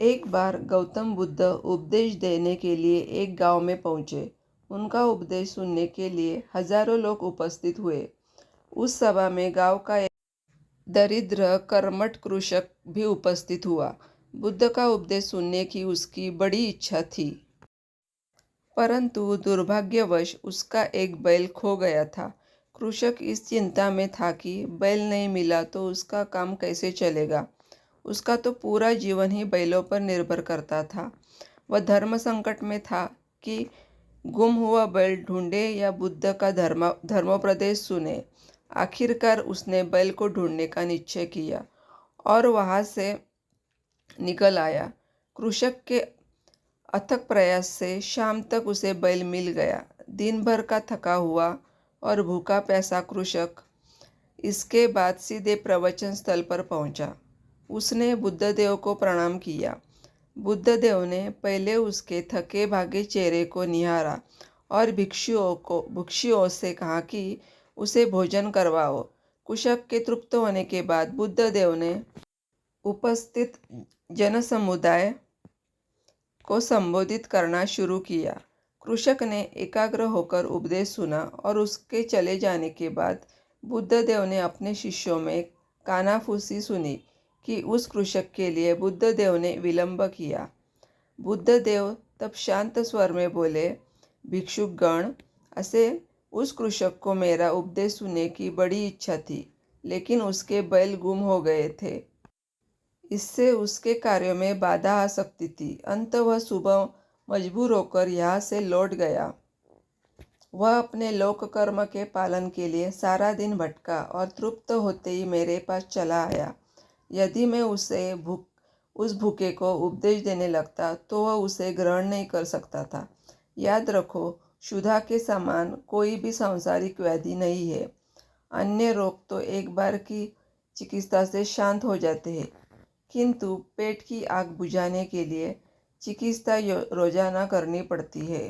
एक बार गौतम बुद्ध उपदेश देने के लिए एक गांव में पहुंचे। उनका उपदेश सुनने के लिए हजारों लोग उपस्थित हुए। उस सभा में गांव का एक दरिद्र कर्मठ कृषक भी उपस्थित हुआ। बुद्ध का उपदेश सुनने की उसकी बड़ी इच्छा थी, परंतु दुर्भाग्यवश उसका एक बैल खो गया था। कृषक इस चिंता में था कि बैल नहीं मिला तो उसका काम कैसे चलेगा। उसका तो पूरा जीवन ही बैलों पर निर्भर करता था। वह धर्म संकट में था कि गुम हुआ बैल ढूंढे या बुद्ध का धर्मोपदेश सुने। आखिरकार उसने बैल को ढूंढने का निश्चय किया और वहां से निकल आया। कृषक के अथक प्रयास से शाम तक उसे बैल मिल गया। दिन भर का थका हुआ और भूखा प्यासा कृषक इसके बाद सीधे प्रवचन स्थल पर पहुंचा। उसने बुद्धदेव को प्रणाम किया। बुद्धदेव ने पहले उसके थके भागे चेहरे को निहारा और भिक्षुओं से कहा कि उसे भोजन करवाओ। कृषक के तृप्त होने के बाद बुद्धदेव ने उपस्थित जनसमुदाय को संबोधित करना शुरू किया। कृषक ने एकाग्र होकर उपदेश सुना और उसके चले जाने के बाद बुद्धदेव ने अपने शिष्यों में कानाफूसी सुनी कि उस कृषक के लिए बुद्धदेव ने विलंब किया। बुद्धदेव तब शांत स्वर में बोले, भिक्षुगण, ऐसे उस कृषक को मेरा उपदेश सुनने की बड़ी इच्छा थी, लेकिन उसके बैल गुम हो गए थे। इससे उसके कार्यों में बाधा आ सकती थी। अंत वह सुबह मजबूर होकर यहाँ से लौट गया। वह अपने लोक कर्म के पालन के लिए सारा दिन भटका और तृप्त होते ही मेरे पास चला आया। यदि मैं उस भूखे को उपदेश देने लगता तो वह उसे ग्रहण नहीं कर सकता था। याद रखो, क्षुधा के समान कोई भी सांसारिक व्याधि नहीं है। अन्य रोग तो एक बार की चिकित्सा से शांत हो जाते हैं, किंतु पेट की आग बुझाने के लिए चिकित्सा रोजाना करनी पड़ती है।